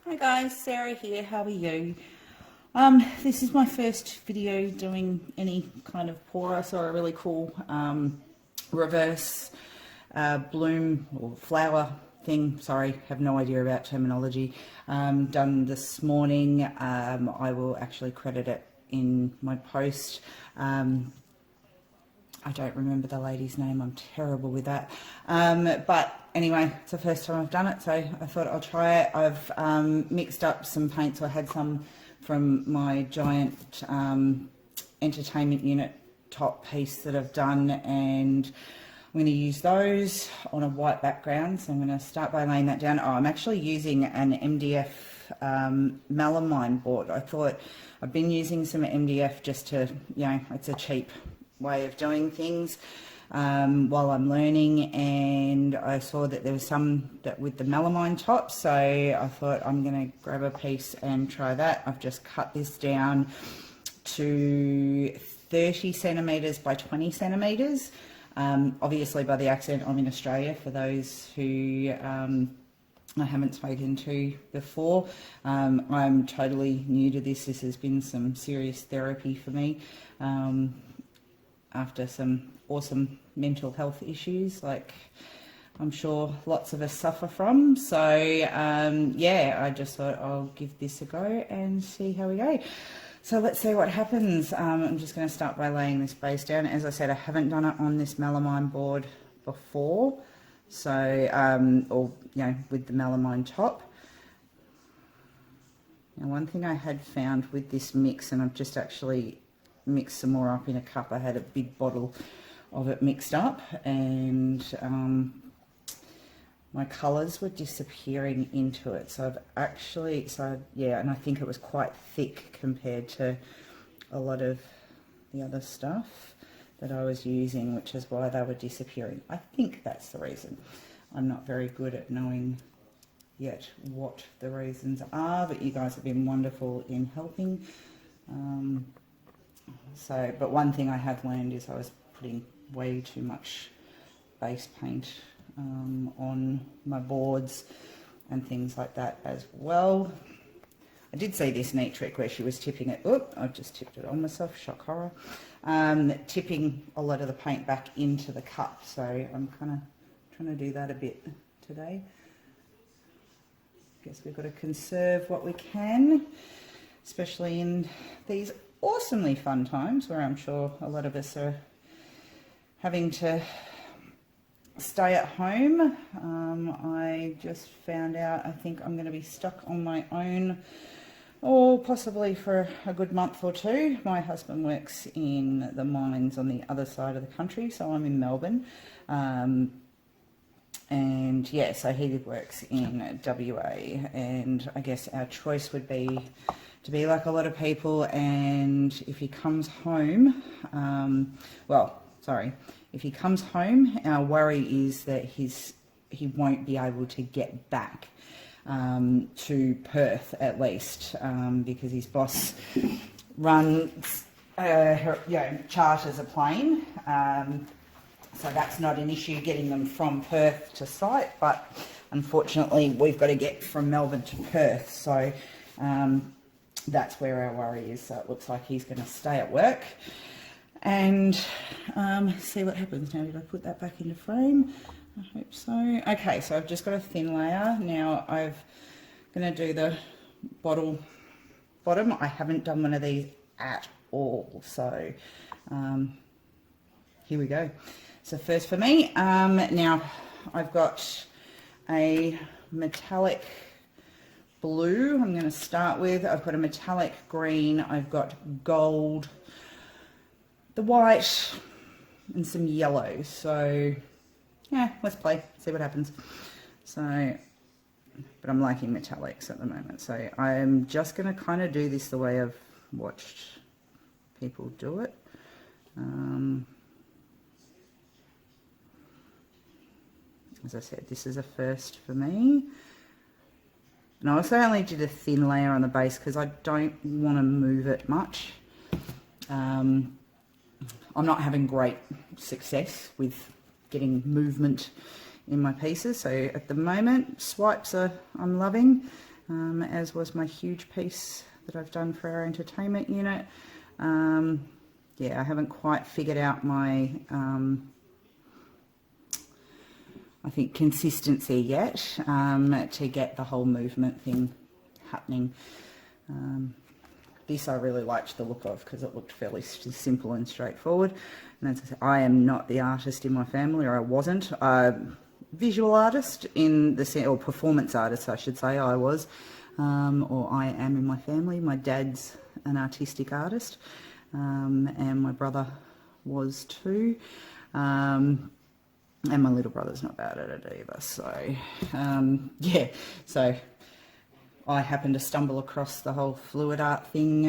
Hi guys, Sarah here. How are you? This is my first video doing any kind of pour. I saw a really cool reverse bloom or flower thing. Sorry, have no idea about terminology. Done this morning. I will actually credit it in my post. I don't remember the lady's name. I'm terrible with that. But anyway, it's the first time I've done it, so I thought I'll try it. I've mixed up some paints. I had some from my giant entertainment unit top piece that I've done, and I'm going to use those on a white background. So I'm going to start by laying that down. Oh, I'm actually using an MDF melamine board. I thought I've been using some MDF just to, it's a cheap way of doing things while I'm learning, and I saw that there was some that with the melamine top, so I thought I'm going to grab a piece and try that. I've just cut this down to 30 centimetres by 20 centimetres. Obviously by the accent, I'm in Australia, for those who I haven't spoken to before. I'm totally new to this. This has been some serious therapy for me. After some awesome mental health issues, like I'm sure lots of us suffer from. So yeah, I just thought I'll give this a go and see how we go. So let's see what happens. I'm just going to start by laying this base down. As I said, I haven't done it on this melamine board before, so or with the melamine top. Now, one thing I had found with this mix, and I've just actually mix some more up in a cup. I had a big bottle of it mixed up, and my colours were disappearing into it. So I've actually, and I think it was quite thick compared to a lot of the other stuff that I was using, which is why they were disappearing. I think that's the reason. I'm not very good at knowing yet what the reasons are, but you guys have been wonderful in helping. But one thing I have learned is I was putting way too much base paint on my boards and things like that as well. I did see this neat trick where she was tipping it. Oop, I just tipped it on myself, shock horror. Tipping a lot of the paint back into the cup. So I'm kind of trying to do that a bit today. Guess we've got to conserve what we can, especially in these awesomely fun times where I'm sure a lot of us are having to stay at home. I just found out I think I'm going to be stuck on my own, or possibly for a good month or two. My husband works in the mines on the other side of the country, so I'm in Melbourne. And yeah, so he works in WA, and I guess our choice would be to be like a lot of people, and if he comes home, if he comes home, our worry is that he won't be able to get back to Perth at least, because his boss runs, charters a plane, so that's not an issue getting them from Perth to site, but unfortunately we've got to get from Melbourne to Perth, so that's where our worry is. So it looks like he's going to stay at work and see what happens. Now, did I put that back into frame? I hope so. Okay, so I've just got a thin layer. Now I'm going to do the bottom. I haven't done one of these at all. So here we go. So first for me, now I've got a metallic blue I'm going to start with. I've got a metallic green, I've got gold, the white, and some yellow. So yeah, let's play, see what happens. So, but I'm liking metallics at the moment, so I'm just going to kind of do this the way I've watched people do it. As I said, this is a first for me. And I also only did a thin layer on the base because I don't want to move it much. I'm not having great success with getting movement in my pieces, so at the moment swipes I'm loving. as was my huge piece that I've done for our entertainment unit. Yeah, I haven't quite figured out my, I think, consistency yet to get the whole movement thing happening. This I really liked the look of because it looked fairly simple and straightforward. And as I said, I am not the artist in my family, or I wasn't. Visual artist in the, or performance artist, I should say, I was, or I am in my family. My dad's an artistic artist, and my brother was too. And my little brother's not bad at it either. So, yeah, so I happened to stumble across the whole fluid art thing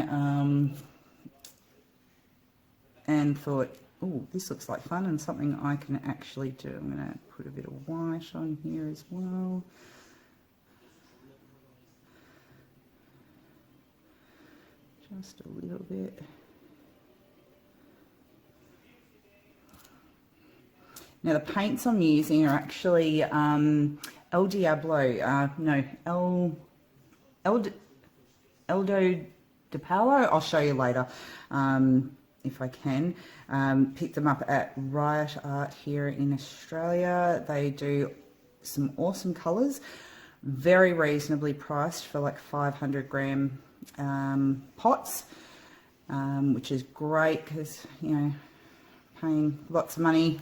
and thought, oh, this looks like fun and something I can actually do. I'm going to put a bit of white on here as well. Just a little bit. Now the paints I'm using are actually El Diablo, no, Eldo de Palo. I'll show you later if I can. Picked them up at Riot Art here in Australia. They do some awesome colours, very reasonably priced for like 500 gram pots, which is great because, you know, paying lots of money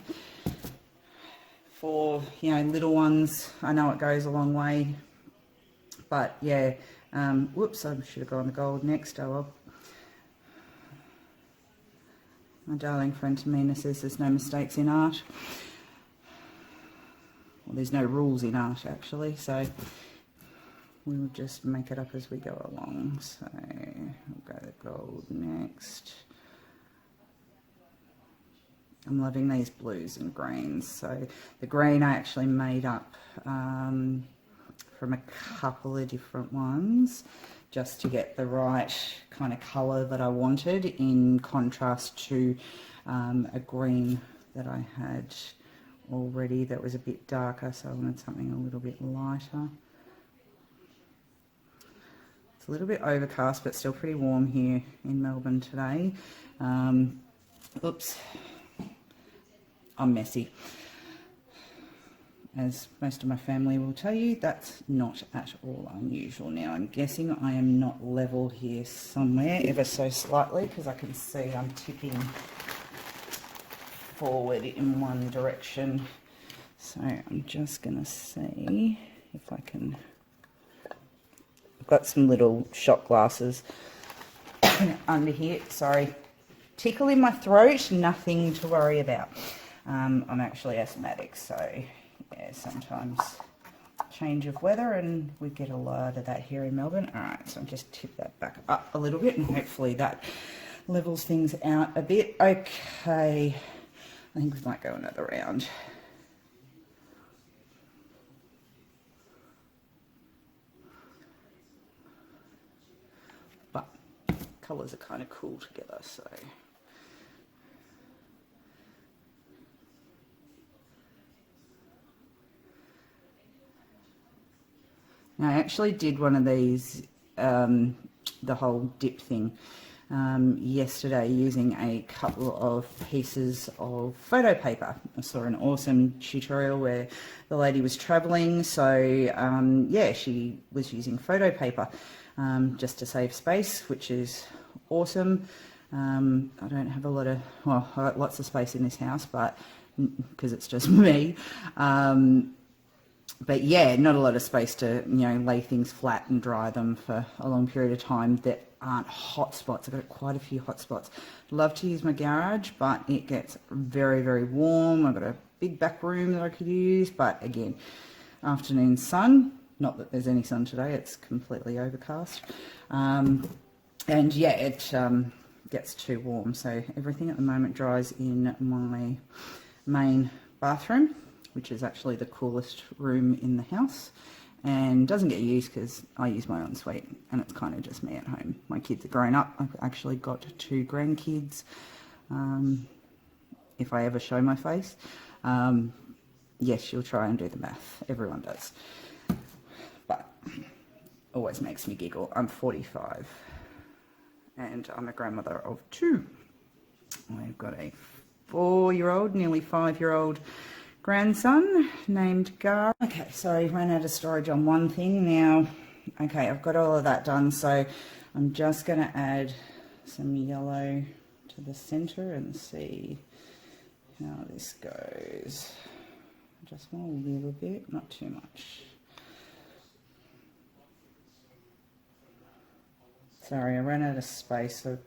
for, you know, little ones. I know it goes a long way, but yeah, whoops, I should have gone to gold next. Oh well. My darling friend Tamina says there's no mistakes in art. Well, there's no rules in art actually, so we'll just make it up as we go along. So we'll go to gold next. I'm loving these blues and greens. So the green I actually made up from a couple of different ones just to get the right kind of colour that I wanted in contrast to a green that I had already that was a bit darker, so I wanted something a little bit lighter. It's a little bit overcast but still pretty warm here in Melbourne today. Oops, I'm messy. As most of my family will tell you, that's not at all unusual. Now I'm guessing I am not level here somewhere ever so slightly because I can see I'm tipping forward in one direction. So I'm just going to see if I can... I've got some little shot glasses under here. Sorry, tickle in my throat, nothing to worry about. I'm actually asthmatic, so yeah, sometimes change of weather and we get a lot of that here in Melbourne. All right, so I'll just tip that back up a little bit and hopefully that levels things out a bit. Okay, I think we might go another round. But colours are kind of cool together, so... Now, I actually did one of these, the whole dip thing, yesterday using a couple of pieces of photo paper. I saw an awesome tutorial where the lady was travelling, so yeah, she was using photo paper just to save space, which is awesome. I don't have a lot of, well, I've got lots of space in this house, but because it's just me. But yeah, not a lot of space to, you know, lay things flat and dry them for a long period of time that aren't hot spots. I've got quite a few hot spots. Love to use my garage, but it gets very, very warm. I've got a big back room that I could use, but again, afternoon sun. Not that there's any sun today, it's completely overcast. And yeah, it gets too warm. So everything at the moment dries in my main bathroom, which is actually the coolest room in the house and doesn't get used because I use my ensuite and it's kind of just me at home. My kids are grown up. I've actually got 2 grandkids, if I ever show my face. Yes, you'll try and do the math. Everyone does. But always makes me giggle. I'm 45 and I'm a grandmother of 2. I've got a 4-year-old, nearly 5-year-old grandson named Gar. Okay, sorry, ran out of storage on one thing now. Okay, I've got all of that done, so I'm just going to add some yellow to the center and see how this goes. Just a little bit, not too much. Sorry, I ran out of space. I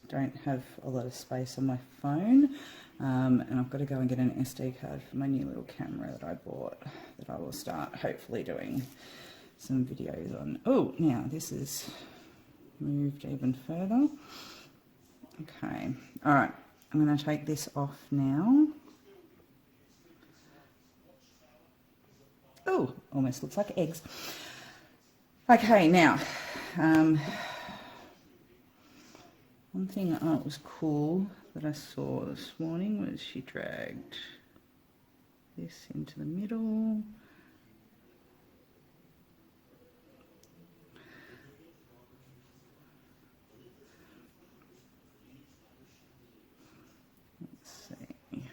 don't have a lot of space on my phone. And I've got to go and get an SD card for my new little camera that I bought, that I will start hopefully doing some videos on. Oh, now this is moved even further. Okay, all right, I'm going to take this off now. Oh, almost looks like eggs. Okay, now, one thing that was cool that I saw this morning was she dragged this into the middle. Let's see,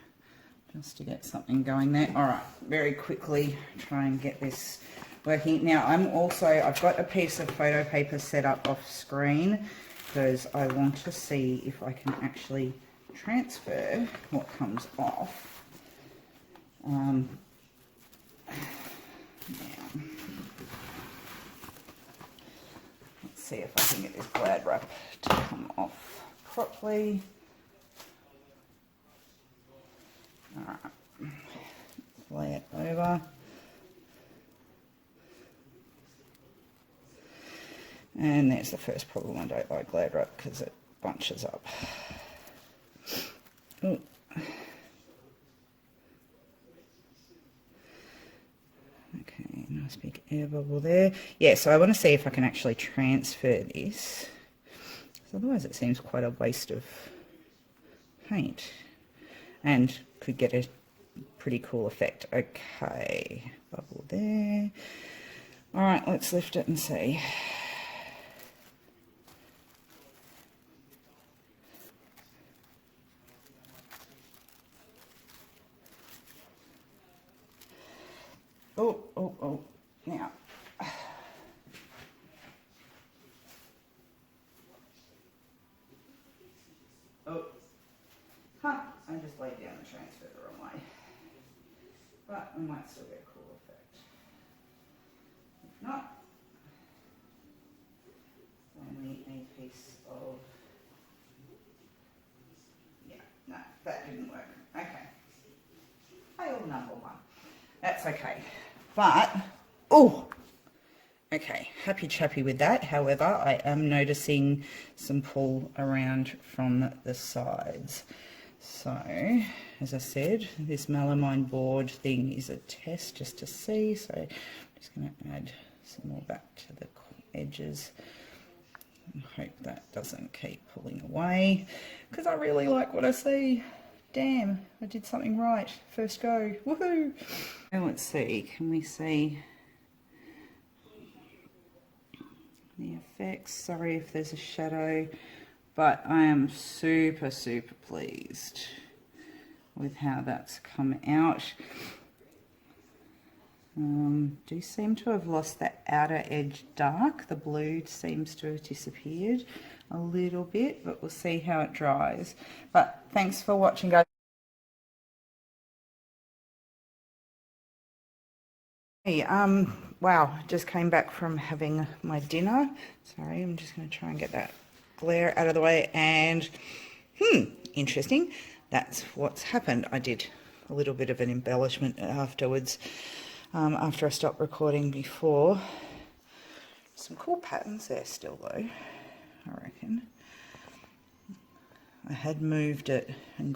just to get something going there. All right, very quickly try and get this working. Now I've got a piece of photo paper set up off screen because I want to see if I can actually transfer what comes off. Now, let's see if I can get this Glad wrap to come off properly. All right, lay it over. And there's the first problem. I don't like Glad wrap because it bunches up. Ooh. Okay, nice big air bubble there. Yeah, so I want to see if I can actually transfer this. Because otherwise it seems quite a waste of paint. And could get a pretty cool effect. Okay, bubble there. All right, let's lift it and see. Oh, now. Oh, huh, I just laid down the transfer the wrong way. But we might still get a cool effect. If not, only a piece of, yeah, no, that didn't work. Okay. Fail number 1. That's okay. But, oh, okay, happy chappy with that. However, I am noticing some pull around from the sides. So, as I said, this melamine board thing is a test just to see. So, I'm just going to add some more back to the edges. And hope that doesn't keep pulling away. Because I really like what I see. Damn, I did something right. First go. Woohoo! Now let's see, can we see the effects? Sorry if there's a shadow, but I am super, super pleased with how that's come out. Do seem to have lost that outer edge dark. The blue seems to have disappeared a little bit, but we'll see how it dries. But thanks for watching, guys. Hey, wow, just came back from having my dinner. Sorry, I'm just going to try and get that glare out of the way. And, interesting. That's what's happened. I did a little bit of an embellishment afterwards, after I stopped recording before. Some cool patterns there still, though, I reckon. I had moved it and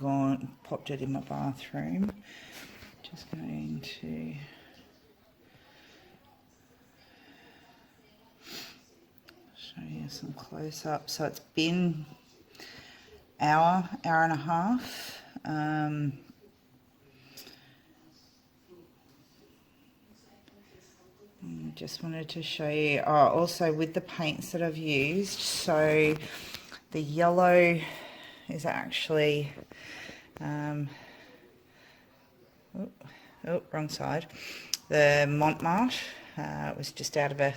popped it in my bathroom. Just going to show you some close-up. So it's been hour and a half. just wanted to show you, also with the paints that I've used, so the yellow is actually, wrong side, the Montmartre. It was just out of a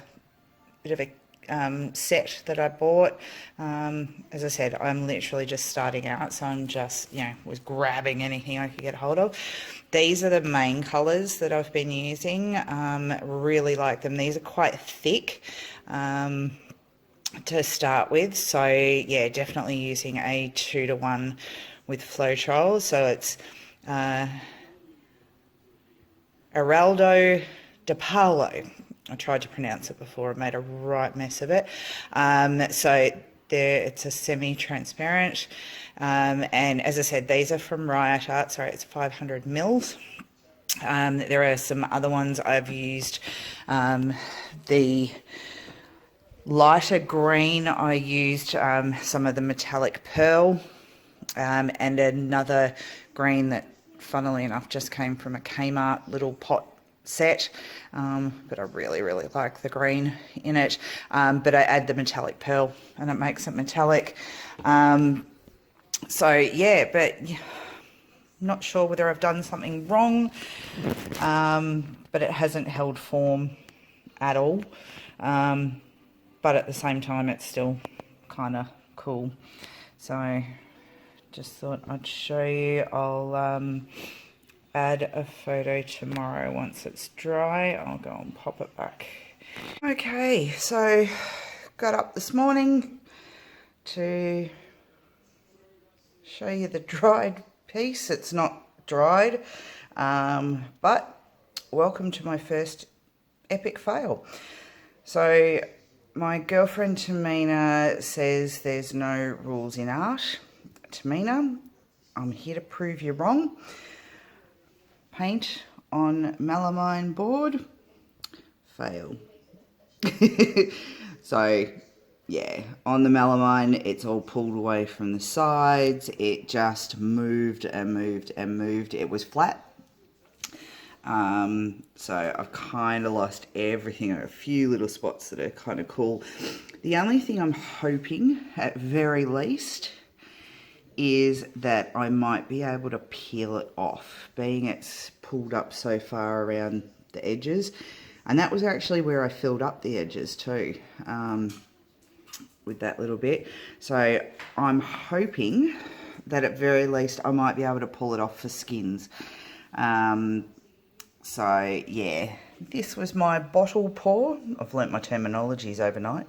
bit of a set that I bought. As I said, I'm literally just starting out, so I'm just, was grabbing anything I could get hold of. These are the main colours that I've been using. Really like them. These are quite thick to start with, so yeah, definitely using a 2-to-1 with Floetrol. So it's Araldo de Palo. I tried to pronounce it before, I made a right mess of it. So there, it's a semi-transparent, and as I said, these are from Riot Art. Sorry, it's 500 mils. There are some other ones I've used. The lighter green, I used some of the metallic pearl, and another green that, funnily enough, just came from a Kmart little pot set, but I really like the green in it, but I add the metallic pearl and it makes it metallic. So yeah, but not sure whether I've done something wrong, but it hasn't held form at all, but at the same time it's still kind of cool. So just thought I'd show you. I'll add a photo tomorrow once it's dry. I'll go and pop it back. Okay, so got up this morning to show you the dried piece. It's not dried, but welcome to my first epic fail. So my girlfriend Tamina says there's no rules in art. Tamina, I'm here to prove you wrong. Paint on melamine board, fail. So yeah, on the melamine, it's all pulled away from the sides. It just moved and moved and moved. It was flat. So I've kind of lost everything. A few little spots that are kind of cool. The only thing I'm hoping, at very least, is that I might be able to peel it off, being it's pulled up so far around the edges. And that was actually where I filled up the edges too, with that little bit. So I'm hoping that at very least I might be able to pull it off for skins. So yeah, this was my bottle pour. I've learnt my terminologies overnight.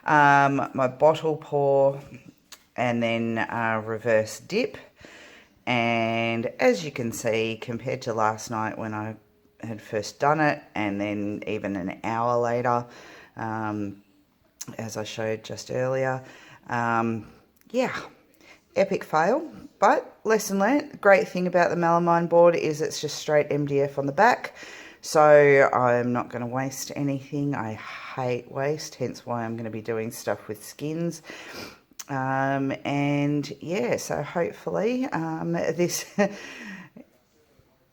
My bottle pour, and then reverse dip. And as you can see, compared to last night when I had first done it, and then even an hour later, as I showed just earlier, yeah, epic fail, but lesson learnt. The great thing about the melamine board is it's just straight MDF on the back, so I'm not going to waste anything. I hate waste, hence why I'm going to be doing stuff with skins. And yeah, so hopefully this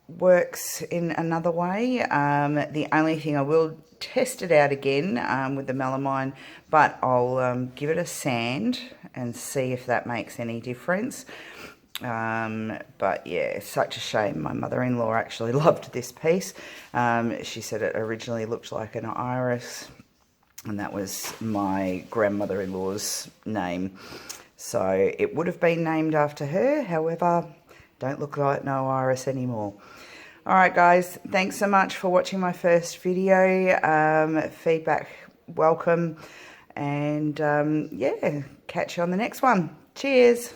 works in another way. The only thing, I will test it out again with the melamine, but I'll give it a sand and see if that makes any difference. But yeah, such a shame. My mother-in-law actually loved this piece. She said it originally looked like an iris, and that was my grandmother-in-law's name. So it would have been named after her, however, don't look like no iris anymore. Alright guys, thanks so much for watching my first video. Feedback welcome, and yeah, catch you on the next one. Cheers!